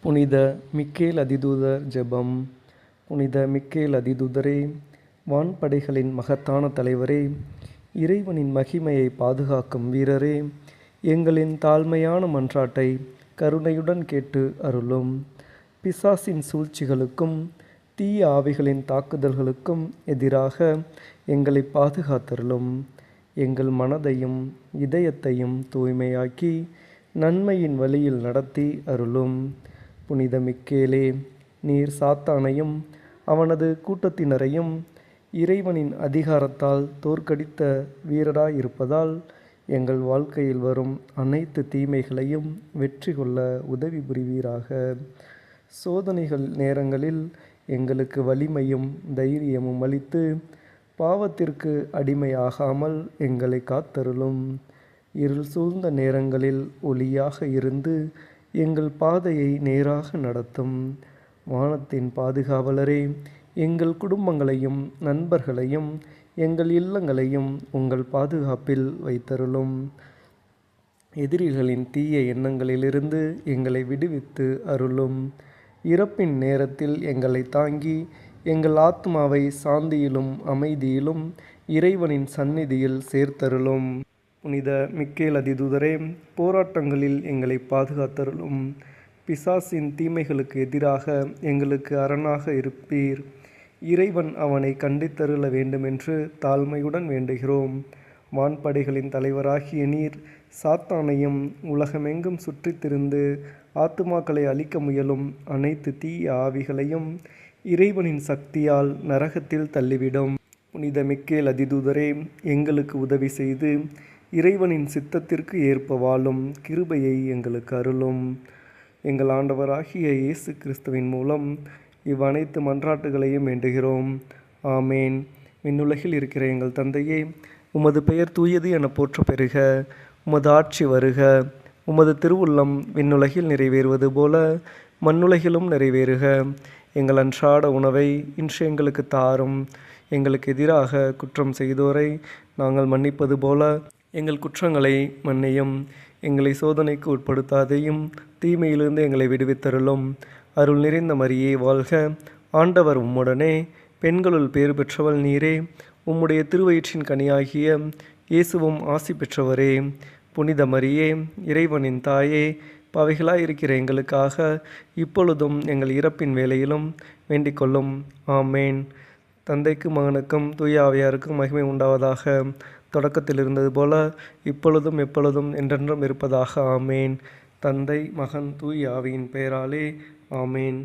புனித மிக்கேல் அதிதூதர் ஜெபம். புனித மிக்கேல் அதிதூதரே, வான்படைகளின் மகத்தான தலைவரே, இறைவனின் மகிமையை பாதுகாக்கும் வீரரே, எங்களின் தாழ்மையான மன்றாட்டை கருணையுடன் கேட்டு அருளும். பிசாசின் சூழ்ச்சிகளுக்கும் தீய ஆவிகளின் தாக்குதல்களுக்கும் எதிராக எங்களை பாதுகாத்தருளும். எங்கள் மனதையும் இதயத்தையும் தூய்மையாக்கி நன்மையின் வழியில் நடத்தி அருளும். புனித மிக்கேலே, நீர் சாத்தானையும் அவனது கூட்டத்தினரையும் இறைவனின் அதிகாரத்தால் தோற்கடித்த வீரராயிருப்பதால் எங்கள் வாழ்க்கையில் வரும் அனைத்து தீமைகளையும் வெற்றி கொள்ள உதவி புரிவீராக. சோதனைகள் நேரங்களில் எங்களுக்கு வலிமையும் தைரியமும் அளித்து பாவத்திற்கு அடிமையாகாமல் எங்களை காத்தருளும். இருள் சூழ்ந்த நேரங்களில் ஒளியாக இருந்து எங்கள் பாதையை நேராக நடத்தும். வானத்தின் பாதுகாவலரே, எங்கள் குடும்பங்களையும் நண்பர்களையும் எங்கள் இல்லங்களையும் உங்கள் பாதுகாப்பில் வைத்தருளும். எதிரிகளின் தீய எண்ணங்களிலிருந்து எங்களை விடுவித்து அருளும். இறப்பின் நேரத்தில் எங்களை தாங்கி எங்கள் ஆத்மாவை சாந்தியிலும் அமைதியிலும் இறைவனின் சந்நிதியில் சேர்த்தருளும். புனித மிக்கேல் அதிதூதரே, போராட்டங்களில் எங்களை பாதுகாத்தருளும். பிசாசின் தீமைகளுக்கு எதிராக எங்களுக்கு அரணாக இருப்பீர். இறைவன் அவனை கண்டித்தருள வேண்டுமென்று தாழ்மையுடன் வேண்டுகிறோம். வான்படைகளின் தலைவராகிய நீர் சாத்தானையும் உலகமெங்கும் சுற்றித் திரிந்து ஆத்துமாக்களை அழிக்க முயலும் அனைத்து தீய ஆவிகளையும் இறைவனின் சக்தியால் நரகத்தில் தள்ளிவிடும். புனித மிக்கேல் அதிதூதரே, எங்களுக்கு உதவி செய்து இறைவனின் சித்தத்திற்கு ஏற்ப வாழும் கிருபையை எங்களுக்கு அருளும். எங்கள் ஆண்டவராகிய இயேசு கிறிஸ்துவின் மூலம் இவ்வனைத்து மன்றாட்டுகளையும் வேண்டுகிறோம். ஆமேன். விண்ணுலகில் இருக்கிற எங்கள் தந்தையே, உமது பெயர் தூயது என போற்ற பெறுக. உமது ஆட்சி வருக. உமது திருவுள்ளம் விண்ணுலகில் நிறைவேறுவது போல மண்ணுலகிலும் நிறைவேறுக. எங்கள் அன்றாட உணவை இன்று எங்களுக்கு தாரும். எங்களுக்கு எதிராக குற்றம் செய்தோரை நாங்கள் மன்னிப்பது போல எங்கள் குற்றங்களை மன்னியும். எங்களை சோதனைக்கு உட்படுத்தாதையும் தீமையிலிருந்து எங்களை விடுவித்தருளும். அருள் நிறைந்த மரியே வாழ்க. ஆண்டவர் உம்முடனே, பெண்களுள் பேறு பெற்றவள் நீரே. உம்முடைய திருவயிற்றின் கனியாகிய இயேசுவும் ஆசி பெற்றவரே. புனித மரியே, இறைவனின் தாயே, பாவிகளாயிருக்கிற எங்களுக்காக இப்பொழுதும் எங்கள் இறப்பின் வேளையிலும் வேண்டிக் கொள்ளும். ஆமேன். தந்தைக்கும் மகனுக்கும் தூய ஆவியாருக்கும் மகிமை உண்டாவதாக. தொடக்கத்தில் இருந்தது போல இப்பொழுதும் எப்பொழுதும் என்றென்றும் இருப்பதாக. ஆமேன். தந்தை, மகன், தூய ஆவியின் பெயராலே. ஆமேன்.